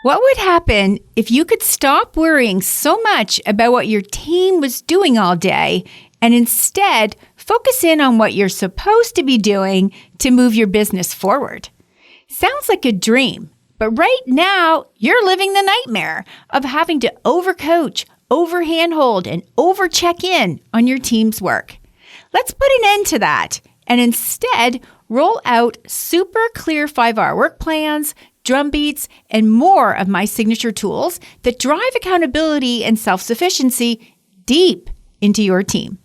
What would happen if you could stop worrying so much about what your team was doing all day and instead focus in on what you're supposed to be doing to move your business forward? Sounds like a dream, but right now you're living the nightmare of having to overcoach, over-handhold, and over-check in on your team's work. Let's put an end to that and instead roll out super clear 5-hour work plans, drum beats, and more of my signature tools that drive accountability and self-sufficiency deep into your team.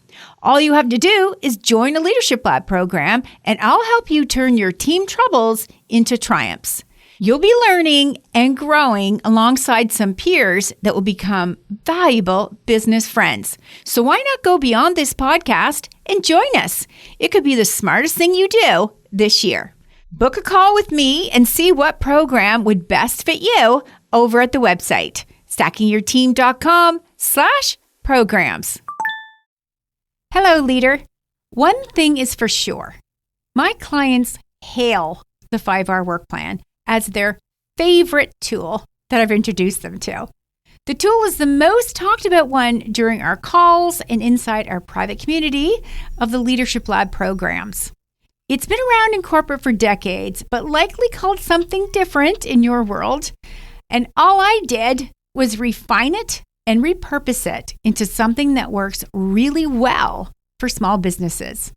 All you have to do is join a Leadership Lab program, and I'll help you turn your team troubles into triumphs. You'll be learning and growing alongside some peers that will become valuable business friends. So why not go beyond this podcast and join us? It could be the smartest thing you do this year. Book a call with me and see what program would best fit you over at the website, stackingyourteam.com/programs. Hello, leader. One thing is for sure. My clients hail the 5-hour work plan as their favorite tool that I've introduced them to. The tool is the most talked about one during our calls and inside our private community of the Leadership Lab programs. It's been around in corporate for decades, but likely called something different in your world. And all I did was refine it and repurpose it into something that works really well for small businesses.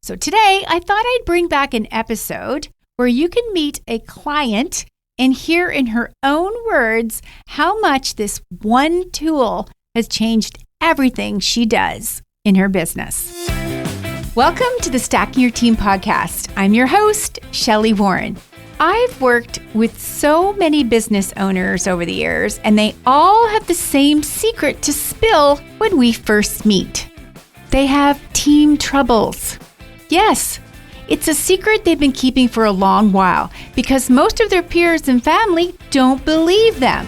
So today, I thought I'd bring back an episode where you can meet a client and hear in her own words how much this one tool has changed everything she does in her business. Welcome to the Stacking Your Team podcast. I'm your host, Shelli Warren. I've worked with so many business owners over the years, and they all have the same secret to spill when we first meet. They have team troubles. Yes, it's a secret they've been keeping for a long while because most of their peers and family don't believe them.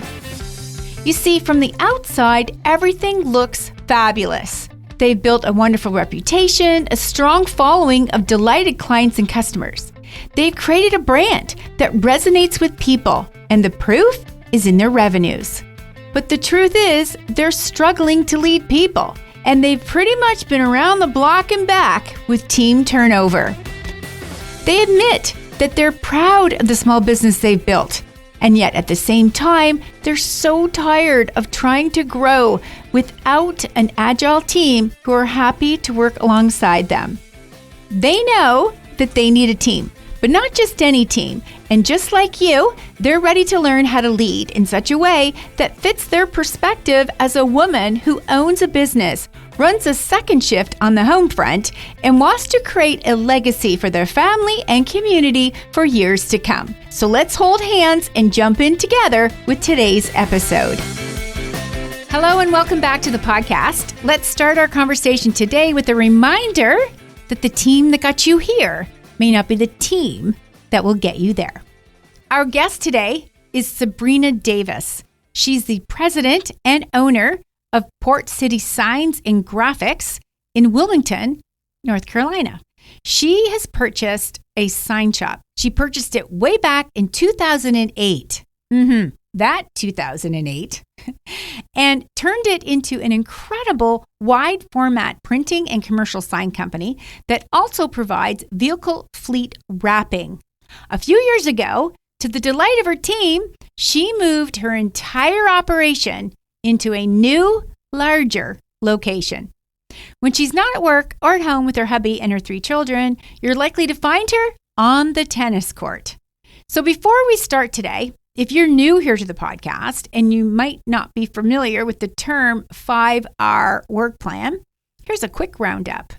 You see, from the outside, everything looks fabulous. They've built a wonderful reputation, a strong following of delighted clients and customers. They've created a brand that resonates with people, and the proof is in their revenues. But the truth is, they're struggling to lead people, and they've pretty much been around the block and back with team turnover. They admit that they're proud of the small business they've built, and yet at the same time, they're so tired of trying to grow without an agile team who are happy to work alongside them. They know that they need a team, but not just any team. And just like you, they're ready to learn how to lead in such a way that fits their perspective as a woman who owns a business, runs a second shift on the home front, and wants to create a legacy for their family and community for years to come. So let's hold hands and jump in together with today's episode. Hello and welcome back to the podcast. Let's start our conversation today with a reminder that the team that got you here may not be the team that will get you there. Our guest today is Sabrina Davis. She's the president and owner of Port City Signs and Graphics in Wilmington, North Carolina. She has purchased a sign shop. She purchased it way back in 2008. That 2008. And turned it into an incredible wide format printing and commercial sign company that also provides vehicle fleet wrapping. A few years ago, to the delight of her team, she moved her entire operation into a new, larger location. When she's not at work or at home with her hubby and her 3 children, you're likely to find her on the tennis court. So before we start today, if you're new here to the podcast and you might not be familiar with the term 5-hour work plan, here's a quick roundup.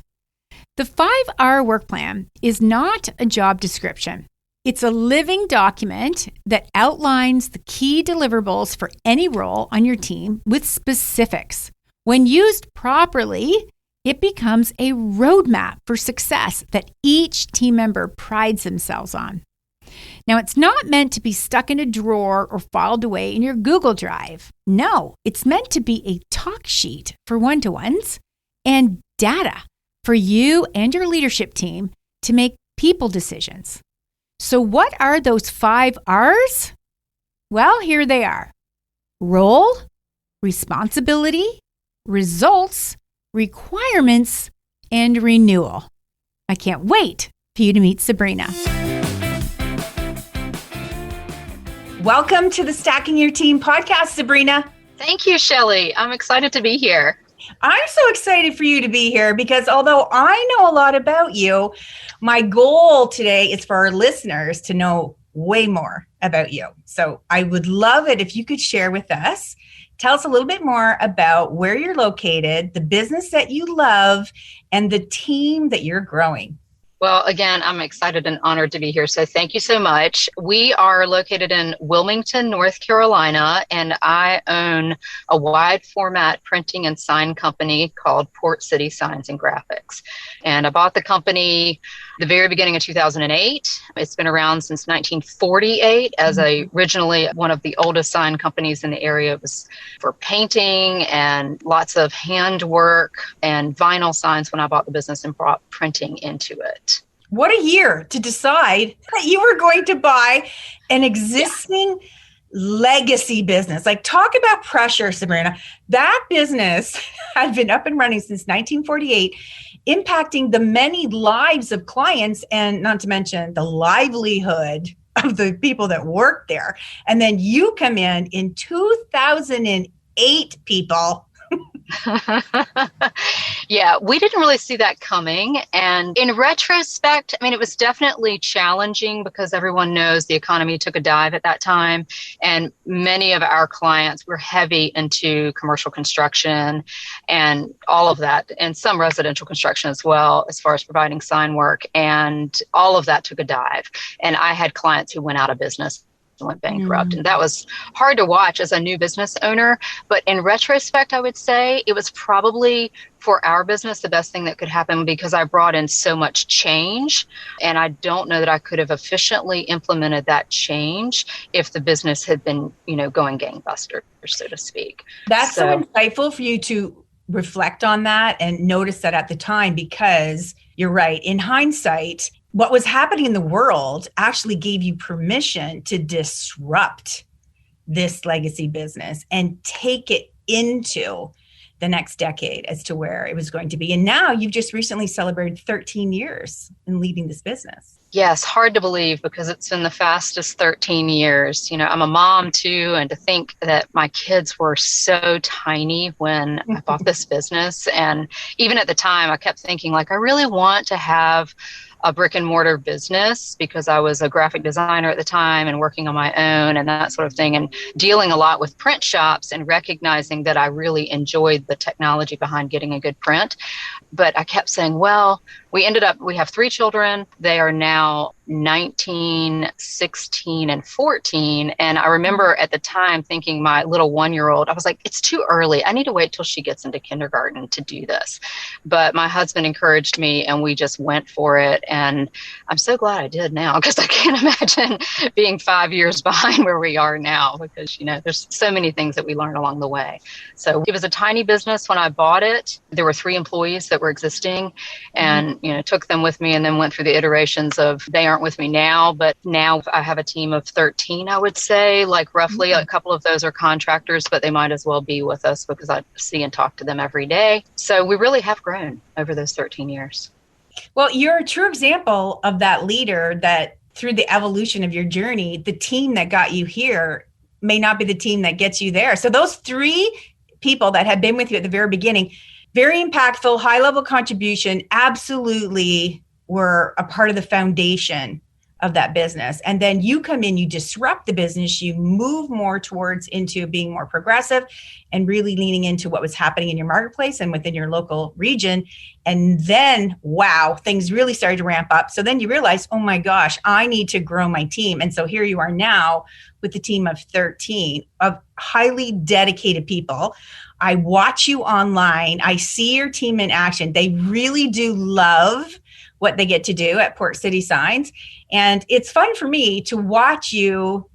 The 5-hour work plan is not a job description. It's a living document that outlines the key deliverables for any role on your team with specifics. When used properly, it becomes a roadmap for success that each team member prides themselves on. Now, it's not meant to be stuck in a drawer or filed away in your Google Drive. No, it's meant to be a talk sheet for one-to-ones and data for you and your leadership team to make people decisions. So what are those 5 R's? Well, here they are: role, responsibility, results, requirements, and renewal. I can't wait for you to meet Sabrina. Welcome to the Stacking Your Team podcast, Sabrina. Thank you, Shelli. I'm excited to be here. I'm so excited for you to be here because although I know a lot about you, my goal today is for our listeners to know way more about you. So I would love it if you could share with us, tell us a little bit more about where you're located, the business that you love, and the team that you're growing. Well, again, I'm excited and honored to be here. So thank you so much. We are located in Wilmington, North Carolina, and I own a wide format printing and sign company called Port City Signs and Graphics. And I bought the company the very beginning of 2008. It's been around since 1948 as originally one of the oldest sign companies in the area. It was for painting and lots of handwork and vinyl signs when I bought the business and brought printing into it. What a year to decide that you were going to buy an existing legacy business. Like, talk about pressure, Sabrina. That business had been up and running since 1948, impacting the many lives of clients and not to mention the livelihood of the people that work there. And then you come in 2008, people. Yeah, we didn't really see that coming. And in retrospect, I mean, it was definitely challenging because everyone knows the economy took a dive at that time. And many of our clients were heavy into commercial construction and all of that, and some residential construction as well, as far as providing sign work. And all of that took a dive. And I had clients who went out of business, went bankrupt. And that was hard to watch as a new business owner. But in retrospect, I would say it was probably for our business the best thing that could happen because I brought in so much change. And I don't know that I could have efficiently implemented that change if the business had been, going gangbusters, so to speak. That's so insightful for you to reflect on that and notice that at the time, because you're right. In hindsight, what was happening in the world actually gave you permission to disrupt this legacy business and take it into the next decade as to where it was going to be. And now you've just recently celebrated 13 years in leading this business. Yes, hard to believe because it's been the fastest 13 years. I'm a mom too, and to think that my kids were so tiny when I bought this business. And even at the time, I kept thinking, I really want to have a brick and mortar business because I was a graphic designer at the time and working on my own and that sort of thing, and dealing a lot with print shops and recognizing that I really enjoyed the technology behind getting a good print. But I kept saying, we have 3 children. They are now 19, 16, and 14. And I remember at the time thinking my little 1-year-old, I was like, it's too early. I need to wait till she gets into kindergarten to do this. But my husband encouraged me and we just went for it. And I'm so glad I did now because I can't imagine being 5 years behind where we are now because, there's so many things that we learn along the way. So it was a tiny business when I bought it. There were 3 employees that were existing and, took them with me and then went through the iterations of they aren't with me now, but now I have a team of 13, I would say, roughly a couple of those are contractors, but they might as well be with us because I see and talk to them every day. So we really have grown over those 13 years. Well, you're a true example of that leader that through the evolution of your journey, the team that got you here may not be the team that gets you there. So those 3 people that had been with you at the very beginning, very impactful, high-level contribution, absolutely were a part of the foundation of that business. And then you come in, you disrupt the business, you move more towards into being more progressive and really leaning into what was happening in your marketplace and within your local region. And then, wow, things really started to ramp up. So then you realize, oh my gosh, I need to grow my team. And so here you are now with the team of 13 of highly dedicated people. I watch you online. I see your team in action. They really do love what they get to do at Port City Signs. And it's fun for me to watch you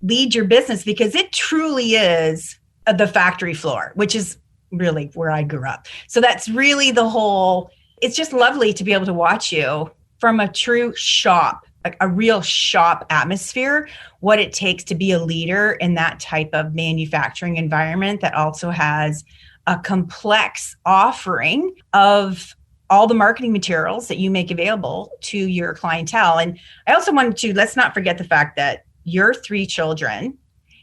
lead your business because it truly is the factory floor, which is really where I grew up. So that's really it's just lovely to be able to watch you from a true shop like a real shop atmosphere, what it takes to be a leader in that type of manufacturing environment that also has a complex offering of all the marketing materials that you make available to your clientele. And I also wanted to, let's not forget the fact that your 3 children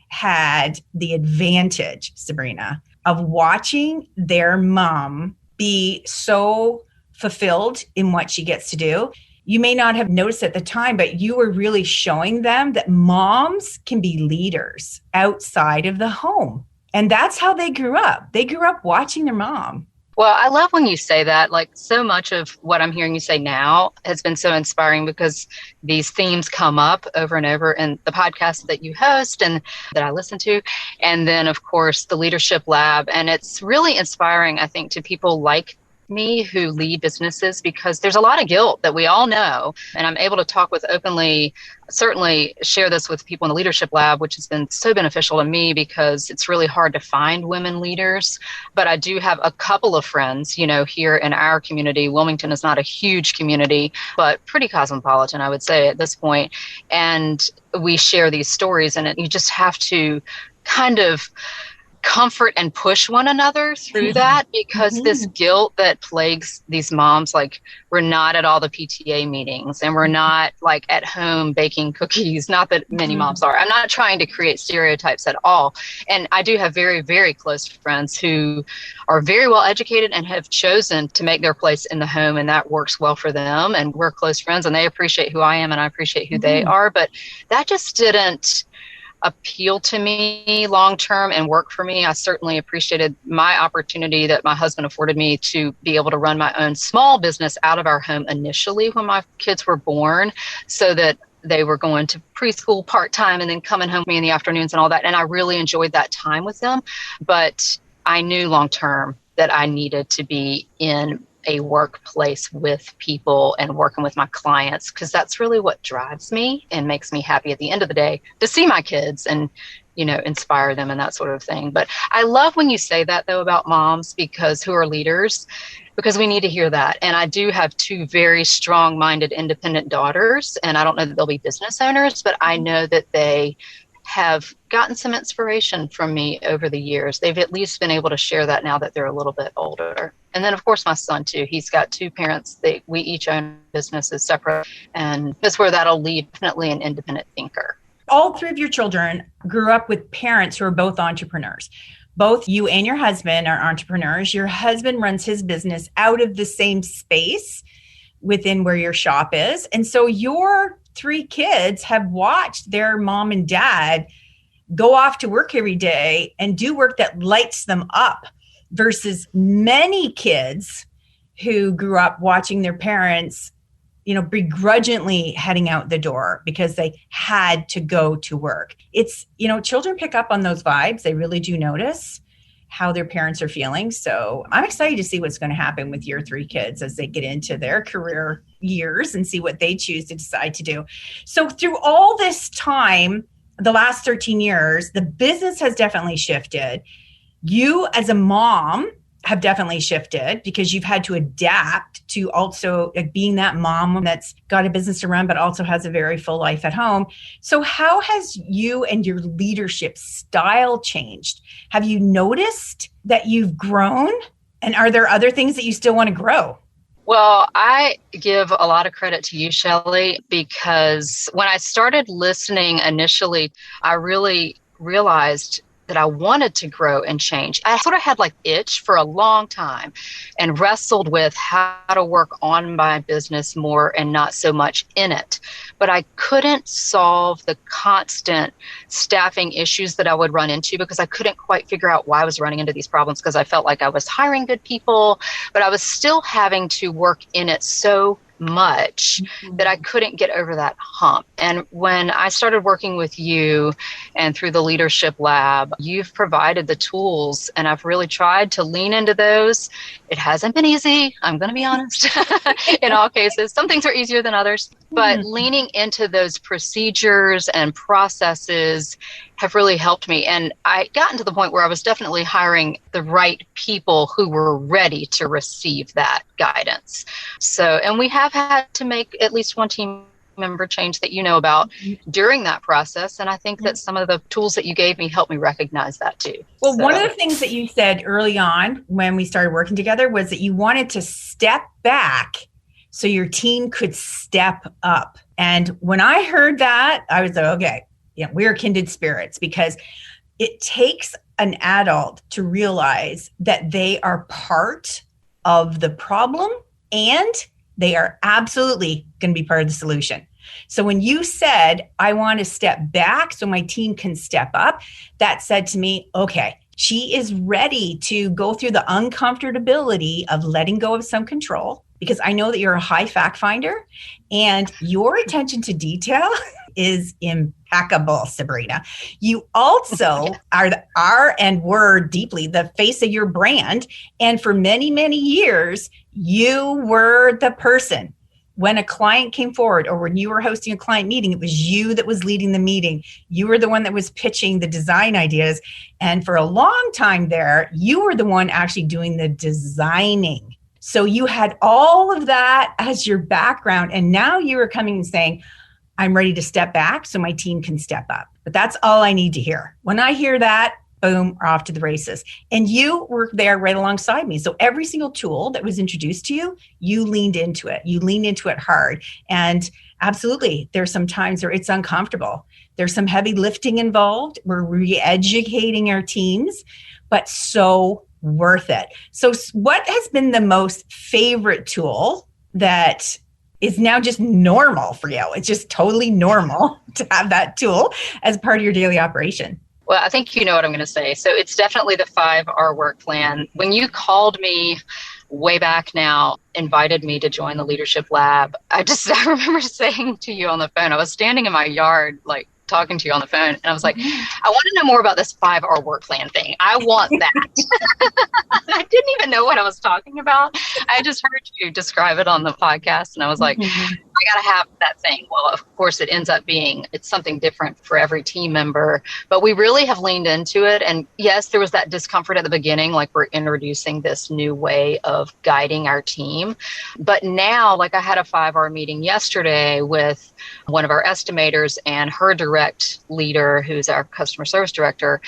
had the advantage, Sabrina, of watching their mom be so fulfilled in what she gets to do. You may not have noticed at the time, but you were really showing them that moms can be leaders outside of the home. And that's how they grew up. They grew up watching their mom. Well, I love when you say that. Like, so much of what I'm hearing you say now has been so inspiring because these themes come up over and over in the podcast that you host and that I listen to. And then, of course, the Leadership Lab. And it's really inspiring, I think, to people like me who lead businesses, because there's a lot of guilt that we all know. And I'm able to talk with openly, certainly share this with people in the Leadership Lab, which has been so beneficial to me because it's really hard to find women leaders. But I do have a couple of friends, you know, here in our community. Wilmington is not a huge community, but pretty cosmopolitan, I would say at this point. And we share these stories, and you just have to kind of comfort and push one another through that, because this guilt that plagues these moms, like, we're not at all the PTA meetings and we're not like at home baking cookies. Not that many moms are. I'm not trying to create stereotypes at all. And I do have very, very close friends who are very well educated and have chosen to make their place in the home, and that works well for them. And we're close friends and they appreciate who I am and I appreciate who they are. But that just didn't appeal to me long term and work for me. I certainly appreciated my opportunity that my husband afforded me to be able to run my own small business out of our home initially when my kids were born, so that they were going to preschool part-time and then coming home with me in the afternoons and all that. And I really enjoyed that time with them. But I knew long term that I needed to be in a workplace with people and working with my clients, because that's really what drives me and makes me happy at the end of the day, to see my kids and, you know, inspire them and that sort of thing. But I love when you say that, though, about moms who are leaders, because we need to hear that. And I do have 2 very strong-minded, independent daughters, and I don't know that they'll be business owners, but I know that they have gotten some inspiration from me over the years. They've at least been able to share that now that they're a little bit older. And then, of course, my son, too. He's got 2 parents. We each own businesses separate. And that's where that'll lead definitely an independent thinker. All 3 of your children grew up with parents who are both entrepreneurs. Both you and your husband are entrepreneurs. Your husband runs his business out of the same space within where your shop is. And so your 3 kids have watched their mom and dad go off to work every day and do work that lights them up, versus many kids who grew up watching their parents, you know, begrudgingly heading out the door because they had to go to work. It's, you know, children pick up on those vibes. They really do notice how their parents are feeling. So I'm excited to see what's going to happen with your 3 kids as they get into their career years and see what they choose to decide to do. So through all this time, the last 13 years, the business has definitely shifted. You as a mom have definitely shifted because you've had to adapt to also being that mom that's got a business to run, but also has a very full life at home. So how has you and your leadership style changed? Have you noticed that you've grown? And are there other things that you still want to grow? Well, I give a lot of credit to you, Shelli, because when I started listening initially, I really realized that I wanted to grow and change. I sort of had like itch for a long time and wrestled with how to work on my business more and not so much in it. But I couldn't solve the constant staffing issues that I would run into because I couldn't quite figure out why I was running into these problems, because I felt like I was hiring good people, but I was still having to work in it so much that I couldn't get over that hump. And when I started working with you and through the Leadership Lab, you've provided the tools, and I've really tried to lean into those. It hasn't been easy, I'm going to be honest, in all cases. Some things are easier than others, but leaning into those procedures and processes have really helped me. And I gotten to the point where I was definitely hiring the right people who were ready to receive that guidance. So, and we have had to make at least one team member change that you know about during that process. And I think that some of the tools that you gave me helped me recognize that too. Well, one of the things that you said early on when we started working together was that you wanted to step back so your team could step up. And when I heard that, I was like, okay, yeah, we're kindred spirits, because it takes an adult to realize that they are part of the problem and they are absolutely going to be part of the solution. So when you said, I want to step back so my team can step up, that said to me, okay, she is ready to go through the uncomfortability of letting go of some control, because I know that you're a high fact finder and your attention to detail is impeccable, Sabrina. You also are and were deeply the face of your brand. And for many, many years, you were the person. When a client came forward or when you were hosting a client meeting, it was you that was leading the meeting. You were the one that was pitching the design ideas. And for a long time there, you were the one actually doing the designing. So you had all of that as your background. And now you are coming and saying, I'm ready to step back so my team can step up. But that's all I need to hear. When I hear that, boom, we're off to the races. And you were there right alongside me. So every single tool that was introduced to you, you leaned into it. You leaned into it hard. And absolutely, there's some times where it's uncomfortable. There's some heavy lifting involved. We're re-educating our teams, but so worth it. So what has been the most favorite tool that is now just normal for you? It's just totally normal to have that tool as part of your daily operation. Well, I think you know what I'm going to say. So it's definitely the 5R work plan. When you called me way back now, invited me to join the Leadership Lab, I remember saying to you on the phone, I was standing in my yard, like talking to you on the phone, and I was like, I want to know more about this 5R work plan thing. I want that. I didn't even know what I was talking about. I just heard you describe it on the podcast, and I was like, I got to have that thing. Well, of course, it ends up being, it's something different for every team member, but we really have leaned into it. And yes, there was that discomfort at the beginning, like we're introducing this new way of guiding our team. But now, like I had a 5R meeting yesterday with one of our estimators and her direct leader, who's our customer service director.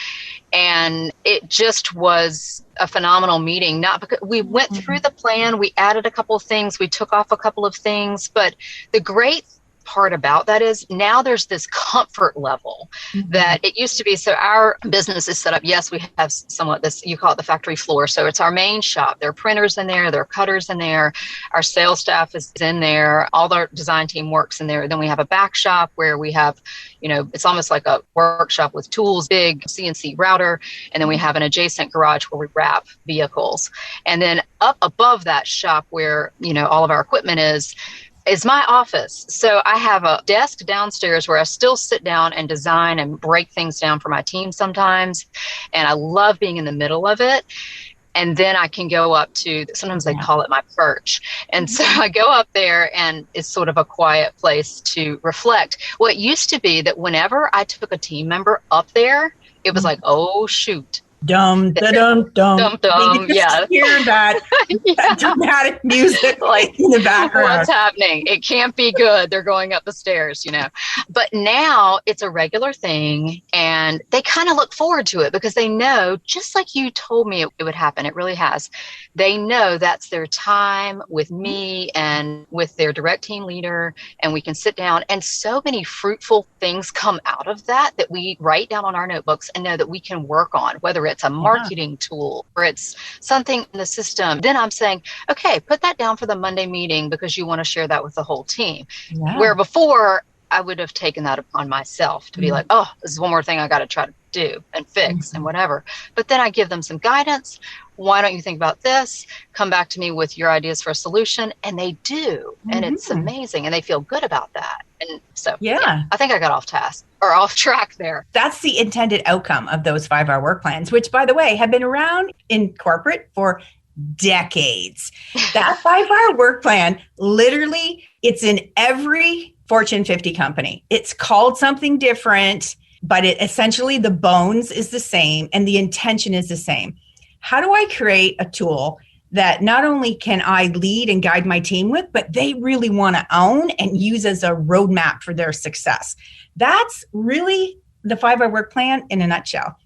And it just was a phenomenal meeting. Not because we went through the plan, we added a couple of things, we took off a couple of things, but the great part about that is now there's this comfort level that it used to be. So our business is set up. Yes, we have somewhat this, you call it the factory floor. So it's our main shop. There are printers in there. There are cutters in there. Our sales staff is in there. All our design team works in there. Then we have a back shop where we have, it's almost like a workshop with tools, big CNC router. And then we have an adjacent garage where we wrap vehicles. And then up above that shop where, all of our equipment is my office. So I have a desk downstairs where I still sit down and design and break things down for my team sometimes. And I love being in the middle of it. And then I can go up to, sometimes they call it my perch. And so I go up there and it's sort of a quiet place to reflect. Well, it used to be that whenever I took a team member up there, it was like, oh, shoot. Dum, da-dum, dum. Dum, dum, yeah. Hear that, that dramatic music like in the background. What's happening? It can't be good. They're going up the stairs, But now it's a regular thing, and they kind of look forward to it because they know, just like you told me it would happen, it really has. They know that's their time with me and with their direct team leader, and we can sit down, and so many fruitful things come out of that we write down on our notebooks and know that we can work on, whether it's a marketing tool or it's something in the system. Then I'm saying, okay, put that down for the Monday meeting because you want to share that with the whole team. Yeah. Where before I would have taken that upon myself to be like, oh, this is one more thing I got to try to do and fix and whatever. But then I give them some guidance. Why don't you think about this? Come back to me with your ideas for a solution. And they do. And it's amazing. And they feel good about that. And so, yeah, I think I got off task or off track there. That's the intended outcome of those 5R work plans, which, by the way, have been around in corporate for decades. That 5R work plan, literally, it's in every Fortune 50 company. It's called something different, but it essentially the bones is the same and the intention is the same. How do I create a tool that not only can I lead and guide my team with, but they really want to own and use as a roadmap for their success. That's really the 5-hour work plan in a nutshell.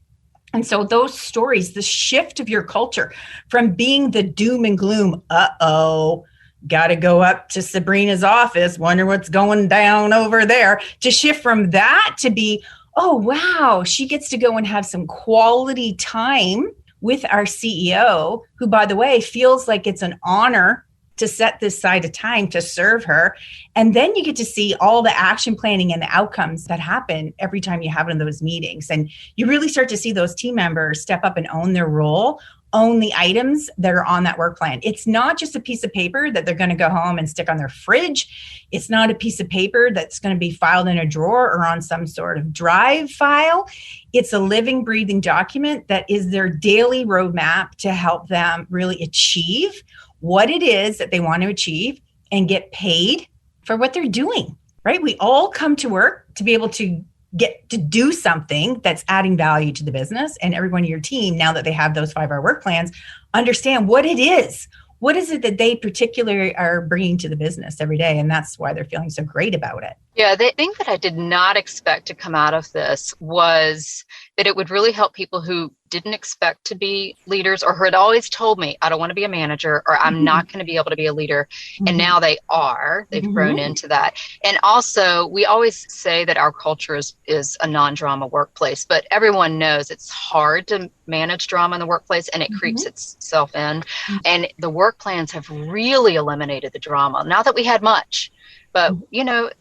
And so those stories, the shift of your culture from being the doom and gloom, got to go up to Sabrina's office, wonder what's going down over there, to shift from that to be, oh, wow, she gets to go and have some quality time with our CEO, who, by the way, feels like it's an honor to set this side of time to serve her. And then you get to see all the action planning and the outcomes that happen every time you have one of those meetings. And you really start to see those team members step up and own their role, own the items that are on that work plan. It's not just a piece of paper that they're going to go home and stick on their fridge. It's not a piece of paper that's going to be filed in a drawer or on some sort of drive file. It's a living, breathing document that is their daily roadmap to help them really achieve what it is that they want to achieve and get paid for what they're doing, right? We all come to work to be able to get to do something that's adding value to the business, and everyone in your team, now that they have those 5-hour work plans, understand what it is. What is it that they particularly are bringing to the business every day? And that's why they're feeling so great about it. Yeah, the thing that I did not expect to come out of this was that it would really help people who didn't expect to be leaders, or who had always told me, I don't want to be a manager, or I'm not going to be able to be a leader. And now they are. They've grown into that. And also, we always say that our culture is a non-drama workplace, but everyone knows it's hard to manage drama in the workplace, and it creeps itself in. And the work plans have really eliminated the drama. Not that we had much. But,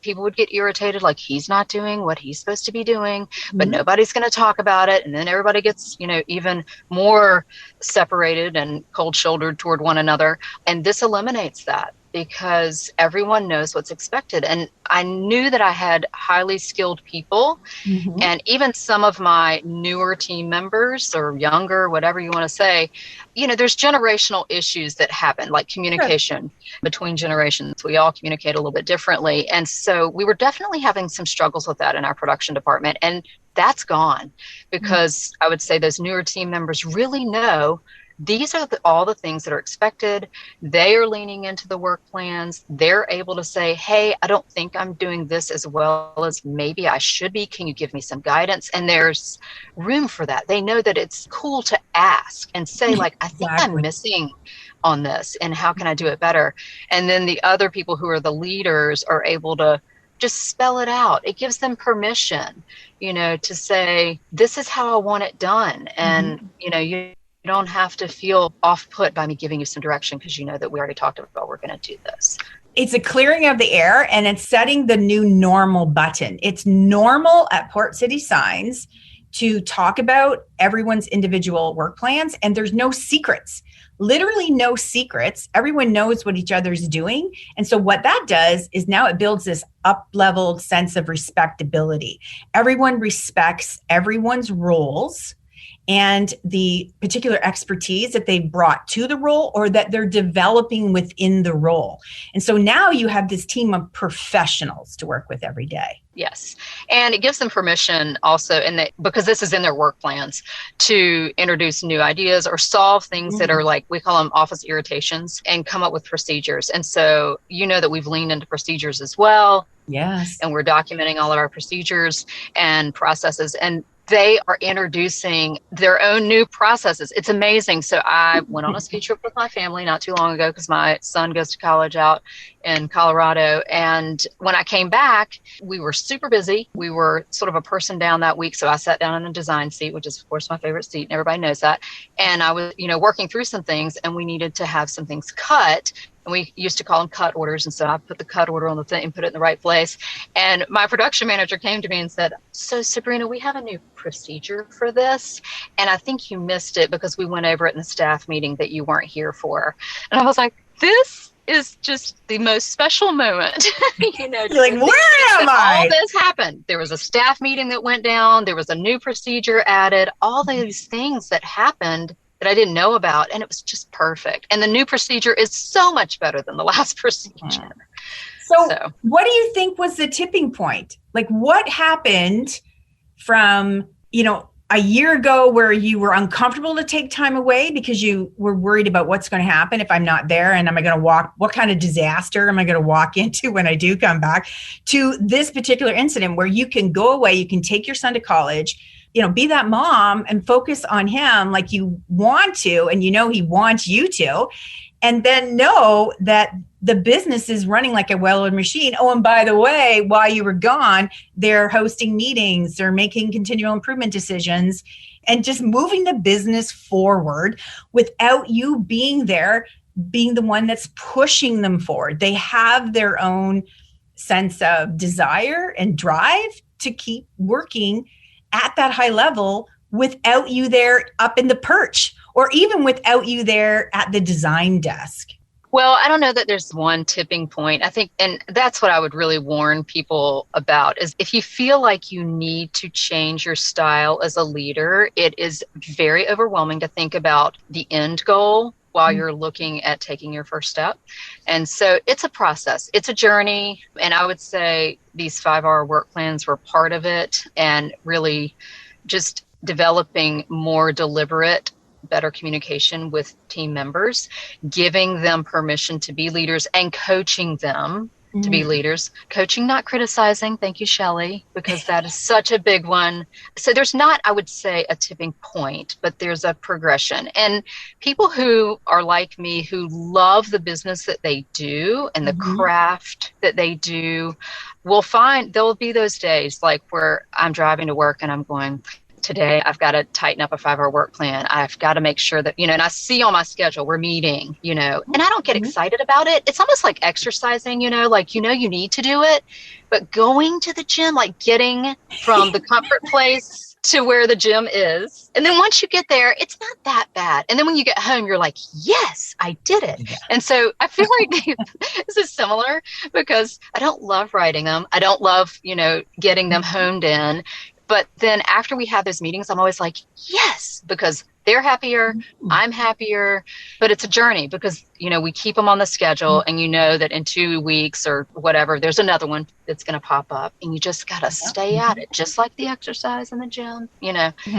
people would get irritated, like he's not doing what he's supposed to be doing, but nobody's going to talk about it. And then everybody gets, even more separated and cold shouldered toward one another. And this eliminates that, because everyone knows what's expected. And I knew that I had highly skilled people, and even some of my newer team members, or younger, whatever you want to say, there's generational issues that happen, like communication between generations. We all communicate a little bit differently. And so we were definitely having some struggles with that in our production department. And that's gone, because I would say those newer team members really know these are all the things that are expected. They are leaning into the work plans. They're able to say, hey, I don't think I'm doing this as well as maybe I should be. Can you give me some guidance? And there's room for that. They know that it's cool to ask and say, like, I think I'm missing on this, and how can I do it better? And then the other people who are the leaders are able to just spell it out. It gives them permission, to say, this is how I want it done. And, you don't have to feel off-put by me giving you some direction, because you know that we already talked about we're going to do this. It's a clearing of the air, and it's setting the new normal button. It's normal at Port City Signs to talk about everyone's individual work plans, and there's no secrets. Literally no secrets. Everyone knows what each other's doing. And so what that does is now it builds this up-leveled sense of respectability. Everyone respects everyone's roles and the particular expertise that they brought to the role, or that they're developing within the role. And so now you have this team of professionals to work with every day. Yes. And it gives them permission also, because this is in their work plans, to introduce new ideas or solve things that are, like, we call them office irritations, and come up with procedures. And so, that we've leaned into procedures as well. Yes. And we're documenting all of our procedures and processes. And they are introducing their own new processes. It's amazing. So I went on a ski trip with my family not too long ago, because my son goes to college out in Colorado. And when I came back, we were super busy. We were sort of a person down that week. So I sat down in the design seat, which is, of course, my favorite seat, and everybody knows that. And I was, working through some things, and we needed to have some things cut. And we used to call them cut orders. And so I put the cut order on the thing and put it in the right place. And my production manager came to me and said, so Sabrina, we have a new procedure for this. And I think you missed it because we went over it in the staff meeting that you weren't here for. And I was like, this is just the most special moment. You're like, where am I? All this happened. There was a staff meeting that went down. There was a new procedure added. All these things that happened that I didn't know about, and it was just perfect. And the new procedure is so much better than the last procedure. So what do you think was the tipping point? Like, what happened from, a year ago where you were uncomfortable to take time away because you were worried about what's going to happen if I'm not there, and am I going to what kind of disaster am I going to walk into when I do come back, to this particular incident where you can go away, you can take your son to college, be that mom and focus on him like you want to, and he wants you to, and then know that the business is running like a well-oiled machine. Oh, and by the way, while you were gone, they're hosting meetings, they're making continual improvement decisions, and just moving the business forward without you being there, being the one that's pushing them forward. They have their own sense of desire and drive to keep working at that high level without you there up in the perch, or even without you there at the design desk. Well, I don't know that there's one tipping point. I think, and that's what I would really warn people about, is if you feel like you need to change your style as a leader, it is very overwhelming to think about the end goal while you're looking at taking your first step. And so it's a process, it's a journey. And I would say these 5-hour work plans were part of it, and really just developing more deliberate, better communication with team members, giving them permission to be leaders and coaching them to be leaders. Coaching, not criticizing. Thank you, Shelli, because that is such a big one. So there's not, I would say, a tipping point, but there's a progression. And people who are like me, who love the business that they do and the craft that they do, will find there'll be those days like where I'm driving to work and I'm going, today I've got to tighten up a 5-hour work plan. I've got to make sure that, and I see on my schedule, we're meeting, and I don't get excited about it. It's almost like exercising, you need to do it, but going to the gym, like getting from the comfort place to where the gym is. And then once you get there, it's not that bad. And then when you get home, you're like, yes, I did it. Yeah. And so I feel like this is similar, because I don't love writing them. I don't love, getting them honed in. But then after we have those meetings, I'm always like, yes, because they're happier, I'm happier. But it's a journey, because, we keep them on the schedule, and that in 2 weeks or whatever, there's another one that's going to pop up, and you just got to stay at it, just like the exercise in the gym,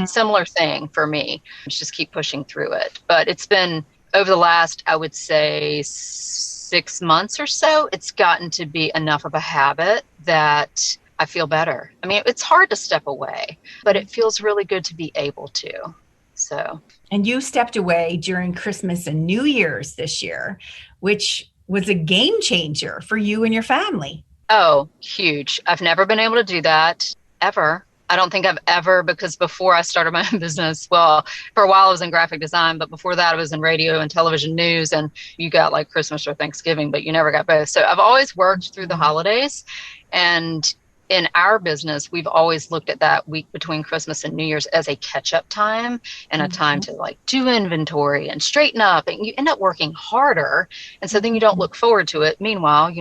similar thing for me. Just keep pushing through it. But it's been over the last, I would say, 6 months or so, it's gotten to be enough of a habit that I feel better. I mean, it's hard to step away, but it feels really good to be able to. So. And you stepped away during Christmas and New Year's this year, which was a game changer for you and your family. Oh, huge. I've never been able to do that ever. I don't think I've ever, because before I started my own business, well, for a while I was in graphic design, but before that I was in radio and television news, and you got like Christmas or Thanksgiving, but you never got both. So I've always worked through the holidays, and in our business, we've always looked at that week between Christmas and New Year's as a catch-up time, and a time to like do inventory and straighten up, and you end up working harder. And so then you don't look forward to it. Meanwhile,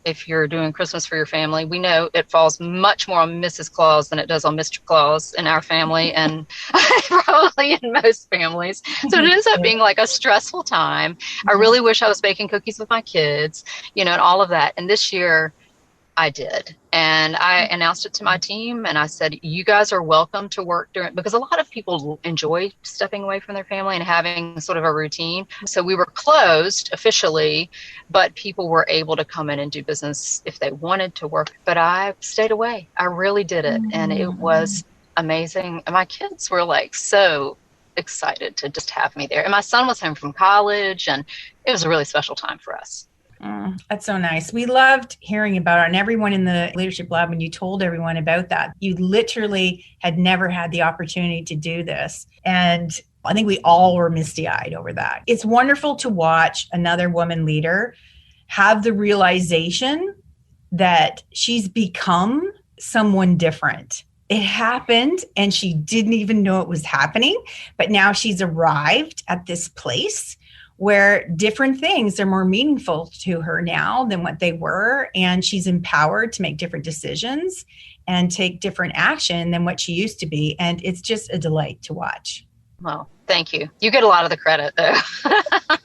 if you're doing Christmas for your family, we know it falls much more on Mrs. Claus than it does on Mr. Claus in our family, and probably in most families. So it ends up being like a stressful time. I really wish I was baking cookies with my kids, and all of that. And this year I did. And I announced it to my team, and I said, you guys are welcome to work during, because a lot of people enjoy stepping away from their family and having sort of a routine. So we were closed officially, but people were able to come in and do business if they wanted to work. But I stayed away. I really did it. And it was amazing. And my kids were like so excited to just have me there. And my son was home from college, and it was a really special time for us. That's so nice. We loved hearing about it, and everyone in the Leadership Lab, when you told everyone about that, you literally had never had the opportunity to do this. And I think we all were misty-eyed over that. It's wonderful to watch another woman leader have the realization that she's become someone different. It happened and she didn't even know it was happening, but now she's arrived at this place where different things are more meaningful to her now than what they were. And she's empowered to make different decisions and take different action than what she used to be. And it's just a delight to watch. Well, thank you. You get a lot of the credit, though.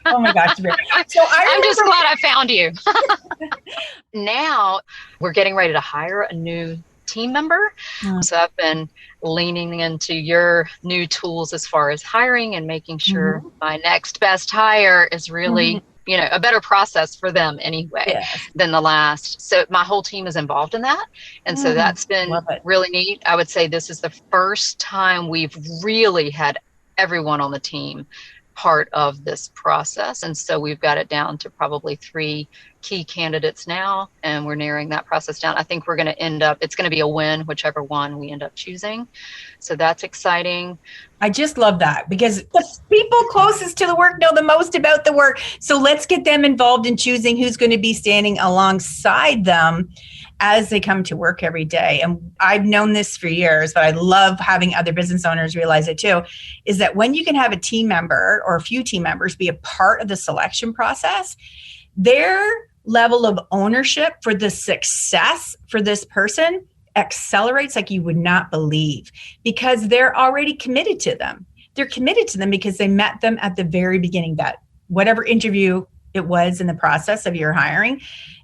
Oh my gosh. So I'm just glad I found you. Now we're getting ready to hire a new team member. So I've been leaning into your new tools as far as hiring and making sure my next best hire is really a better process for them anyway than the last. So my whole team is involved in that. And so that's been really neat. I would say this is the first time we've really had everyone on the team part of this process. And so we've got it down to probably 3 key candidates now, and we're narrowing that process down. I think we're going to it's going to be a win, whichever one we end up choosing. So that's exciting. I just love that, because the people closest to the work know the most about the work. So let's get them involved in choosing who's going to be standing alongside them as they come to work every day. And I've known this for years, but I love having other business owners realize it too, is that when you can have a team member or a few team members be a part of the selection process, their level of ownership for the success for this person accelerates like you would not believe, because they're already committed to them. They're committed to them because they met them at the very beginning, that whatever interview it was in the process of your hiring,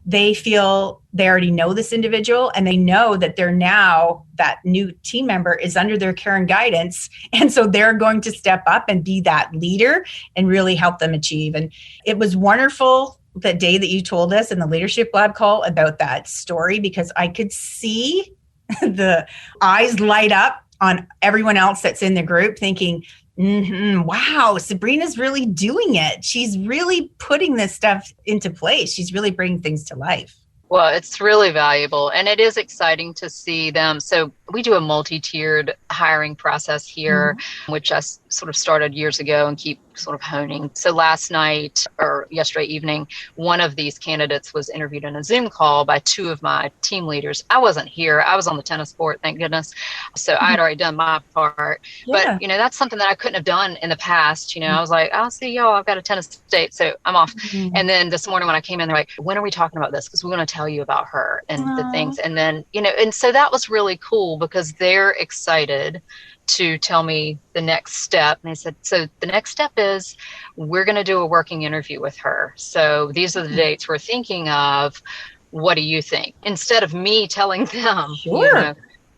they feel they already know this individual, and they know that they're now, that new team member is under their care and guidance. And so they're going to step up and be that leader and really help them achieve. And it was wonderful that day that you told us in the Leadership Lab call about that story, because I could see the eyes light up on everyone else that's in the group thinking, wow, Sabrina's really doing it. She's really putting this stuff into place. She's really bringing things to life. Well, it's really valuable, and it is exciting to see them. So we do a multi-tiered hiring process here, which I sort of started years ago and keep sort of honing. So last night or yesterday evening, one of these candidates was interviewed in a Zoom call by 2 of my team leaders. I wasn't here. I was on the tennis court, thank goodness. So I had already done my part. But, that's something that I couldn't have done in the past. I was like, I'll see y'all. I've got a tennis date, so I'm off. And then this morning when I came in, they're like, when are we talking about this? Because we want to tell you about her and the things. And then, and so that was really cool, because they're excited to tell me the next step. And they said, so the next step is we're going to do a working interview with her. So these are the dates we're thinking of. What do you think? Instead of me telling them,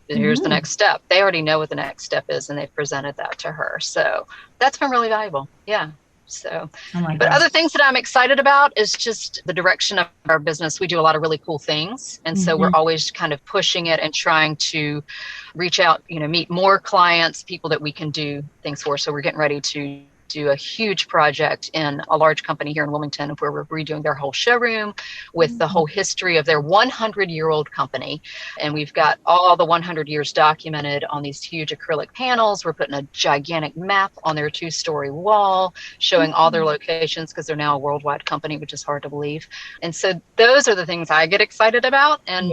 here's the next step. They already know what the next step is, and they've presented that to her. So that's been really valuable. Yeah. So, but other things that I'm excited about is just the direction of our business. We do a lot of really cool things. And so we're always kind of pushing it and trying to reach out, meet more clients, people that we can do things for. So we're getting ready to do a huge project in a large company here in Wilmington, where we're redoing their whole showroom with the whole history of their 100-year-old company. And we've got all the 100 years documented on these huge acrylic panels. We're putting a gigantic map on their 2-story wall showing all their locations, because they're now a worldwide company, which is hard to believe. And so those are the things I get excited about. And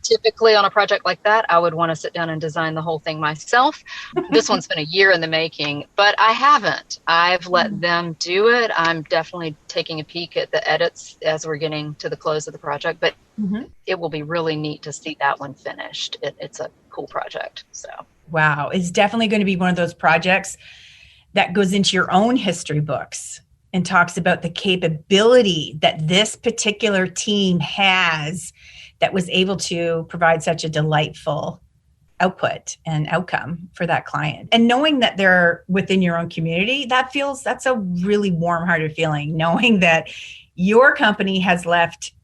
typically on a project like that, I would want to sit down and design the whole thing myself. This one's been a year in the making, but I haven't. I've let them do it. I'm definitely taking a peek at the edits as we're getting to the close of the project, but it will be really neat to see that one finished. It's a cool project. So, wow. It's definitely going to be one of those projects that goes into your own history books and talks about the capability that this particular team has that was able to provide such a delightful output and outcome for that client. And knowing that they're within your own community, that's a really warm-hearted feeling, knowing that your company has left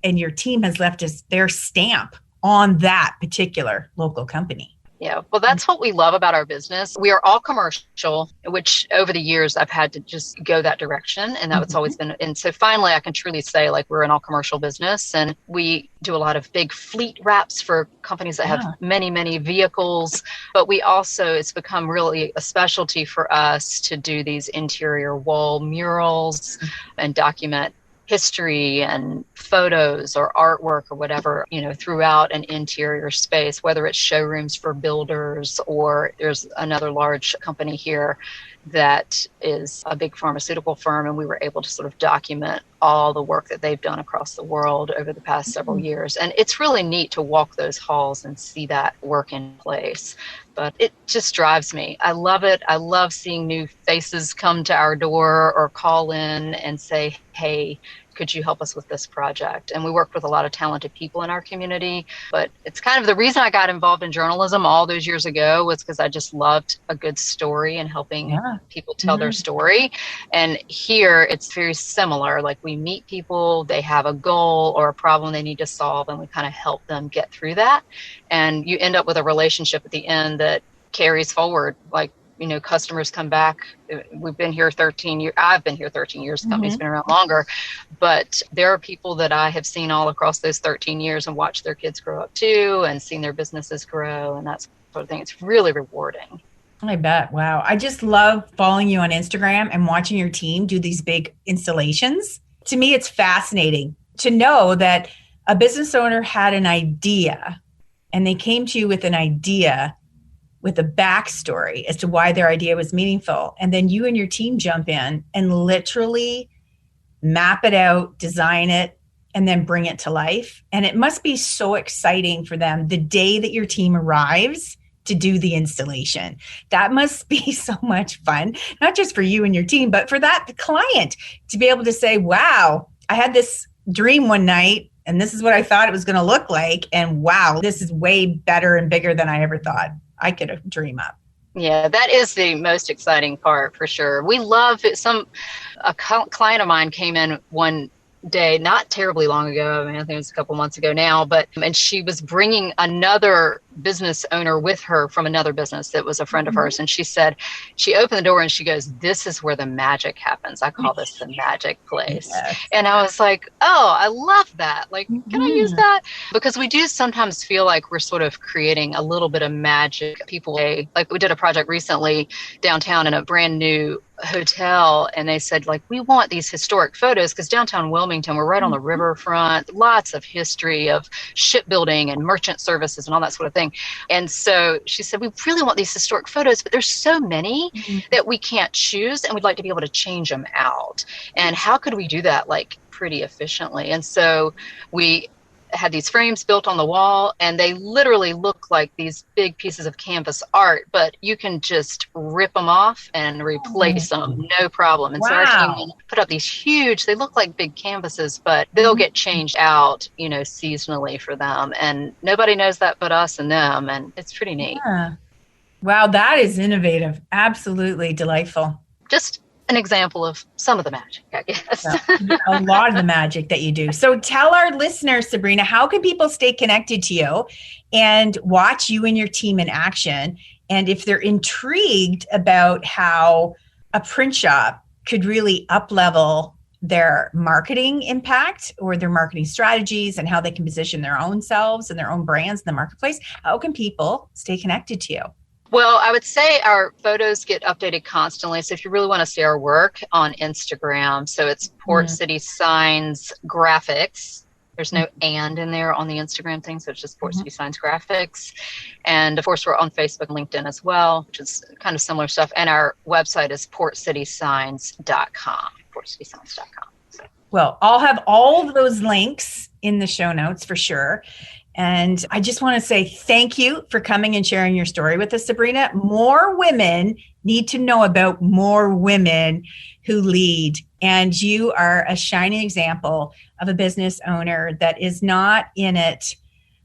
and your team has left their stamp on that particular local company. Yeah, well, that's what we love about our business. We are all commercial, which over the years I've had to just go that direction. And that's always been. And so finally, I can truly say, like, we're an all commercial business, and we do a lot of big fleet wraps for companies that have many, many vehicles. But we also, it's become really a specialty for us to do these interior wall murals and document history and photos or artwork or whatever, throughout an interior space, whether it's showrooms for builders, or there's another large company here that is a big pharmaceutical firm, and we were able to sort of document all the work that they've done across the world over the past several years. And it's really neat to walk those halls and see that work in place. But it just drives me. I love it. I love seeing new faces come to our door or call in and say, hey, could you help us with this project? And we worked with a lot of talented people in our community. But it's kind of the reason I got involved in journalism all those years ago was because I just loved a good story and helping people tell their story. And here it's very similar. Like we meet people, they have a goal or a problem they need to solve, and we kind of help them get through that. And you end up with a relationship at the end that carries forward. Like, you know, customers come back. We've been here 13 years. I've been here 13 years. The company's been around longer. But there are people that I have seen all across those 13 years and watched their kids grow up too and seen their businesses grow and that sort of thing. It's really rewarding. I bet. Wow. I just love following you on Instagram and watching your team do these big installations. To me, it's fascinating to know that a business owner had an idea and they came to you with an idea with a backstory as to why their idea was meaningful. And then you and your team jump in and literally map it out, design it, and then bring it to life. And it must be so exciting for them the day that your team arrives to do the installation. That must be so much fun, not just for you and your team, but for that client to be able to say, wow, I had this dream one night and this is what I thought it was going to look like. And wow, this is way better and bigger than I ever thought I could dream up. Yeah, that is the most exciting part for sure. We love it. A client of mine came in one day, not terribly long ago. I mean, I think it was a couple months ago now, and she was bringing another business owner with her from another business that was a friend of hers. And she said, she opened the door and she goes, this is where the magic happens. I call this the magic place. Yes. And I was like, oh, I love that. Like, can I use that? Because we do sometimes feel like we're sort of creating a little bit of magic. People, like we did a project recently downtown in a brand new hotel, and they said, like, we want these historic photos because downtown Wilmington, we're right on the riverfront, lots of history of shipbuilding and merchant services and all that sort of thing. And so she said, we really want these historic photos, but there's so many that we can't choose, and we'd like to be able to change them out. And how could we do that, like, pretty efficiently? And so we had these frames built on the wall, and they literally look like these big pieces of canvas art, but you can just rip them off and replace them, no problem. And so our team put up these huge, they look like big canvases, but they'll get changed out, you know, seasonally for them. And nobody knows that but us and them. And it's pretty neat. Yeah. Wow, that is innovative. Absolutely delightful. Just an example of some of the magic, I guess. A lot of the magic that you do. So tell our listeners, Sabrina, how can people stay connected to you and watch you and your team in action? And if they're intrigued about how a print shop could really up-level their marketing impact or their marketing strategies and how they can position their own selves and their own brands in the marketplace, how can people stay connected to you? Well, I would say our photos get updated constantly. So if you really want to see our work on Instagram, so it's Port City Signs Graphics. There's no and in there on the Instagram thing, so it's just Port City Signs Graphics. And of course, we're on Facebook and LinkedIn as well, which is kind of similar stuff. And our website is portcitysigns.com, portcitysigns.com. So. Well, I'll have all of those links in the show notes for sure. And I just want to say thank you for coming and sharing your story with us, Sabrina. More women need to know about more women who lead. And you are a shining example of a business owner that is not in it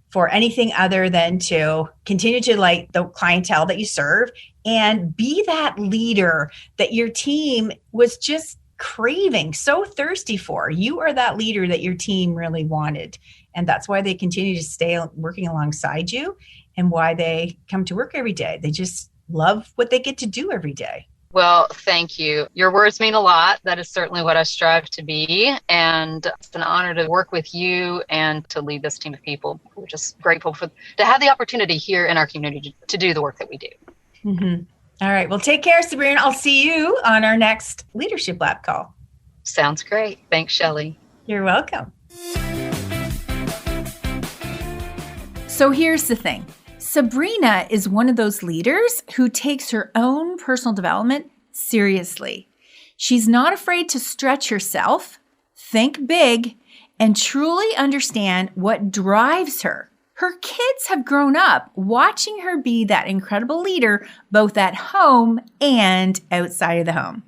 for anything other than to continue to like the clientele that you serve and be that leader that your team was just craving, so thirsty for. You are that leader that your team really wanted. And that's why they continue to stay working alongside you and why they come to work every day. They just love what they get to do every day. Well, thank you. Your words mean a lot. That is certainly what I strive to be. And it's an honor to work with you and to lead this team of people. We're just grateful to have the opportunity here in our community to do the work that we do. Mm-hmm. All right. Well, take care, Sabrina. I'll see you on our next Leadership Lab call. Sounds great. Thanks, Shelli. You're welcome. So here's the thing. Sabrina is one of those leaders who takes her own personal development seriously. She's not afraid to stretch herself, think big, and truly understand what drives her. Her kids have grown up watching her be that incredible leader, both at home and outside of the home.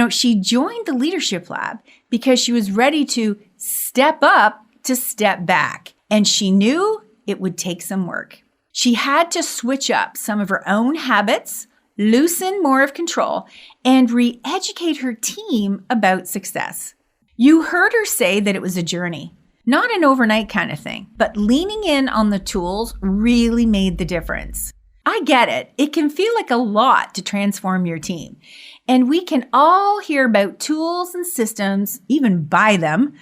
She joined the Leadership Lab because she was ready to step up to step back. And she knew it would take some work. She had to switch up some of her own habits, loosen more of control, and re-educate her team about success. You heard her say that it was a journey, not an overnight kind of thing, but leaning in on the tools really made the difference. I get it. It can feel like a lot to transform your team. And we can all hear about tools and systems, even buy them,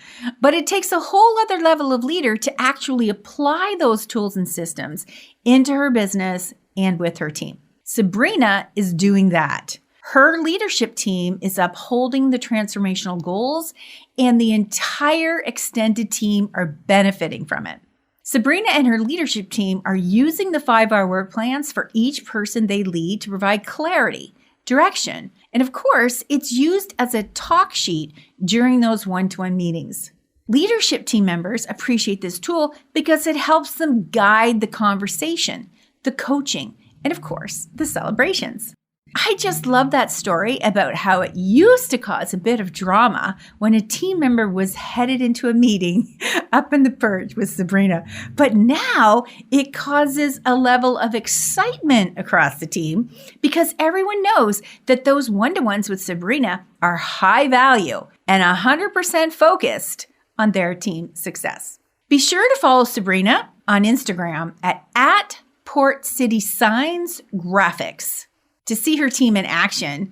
but it takes a whole other level of leader to actually apply those tools and systems into her business and with her team. Sabrina is doing that. Her leadership team is upholding the transformational goals, and the entire extended team are benefiting from it. Sabrina and her leadership team are using the 5-hour work plans for each person they lead to provide clarity, direction, and of course, it's used as a talk sheet during those one-to-one meetings. Leadership team members appreciate this tool because it helps them guide the conversation, the coaching, and of course, the celebrations. I just love that story about how it used to cause a bit of drama when a team member was headed into a meeting up in the perch with Sabrina. But now it causes a level of excitement across the team because everyone knows that those one-to-ones with Sabrina are high value and 100% focused on their team success. Be sure to follow Sabrina on Instagram at Port City Signs Graphics to see her team in action.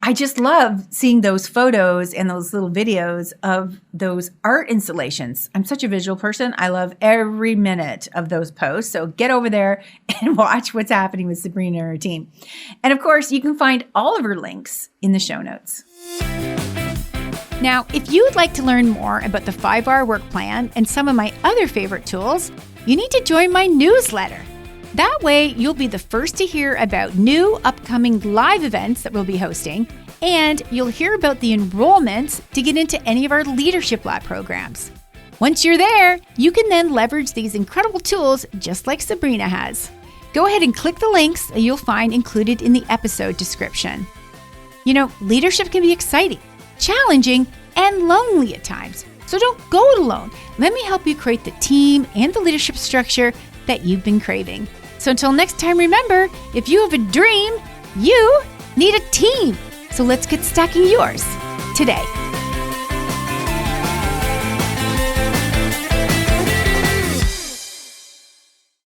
I just love seeing those photos and those little videos of those art installations. I'm such a visual person. I love every minute of those posts. So get over there and watch what's happening with Sabrina and her team. And of course, you can find all of her links in the show notes. Now, if you would like to learn more about the 5-hour work plan and some of my other favorite tools, you need to join my newsletter. That way, you'll be the first to hear about new upcoming live events that we'll be hosting, and you'll hear about the enrollments to get into any of our Leadership Lab programs. Once you're there, you can then leverage these incredible tools just like Sabrina has. Go ahead and click the links that you'll find included in the episode description. Leadership can be exciting, challenging, and lonely at times. So don't go it alone. Let me help you create the team and the leadership structure that you've been craving. So until next time, remember, if you have a dream, you need a team. So let's get stacking yours today.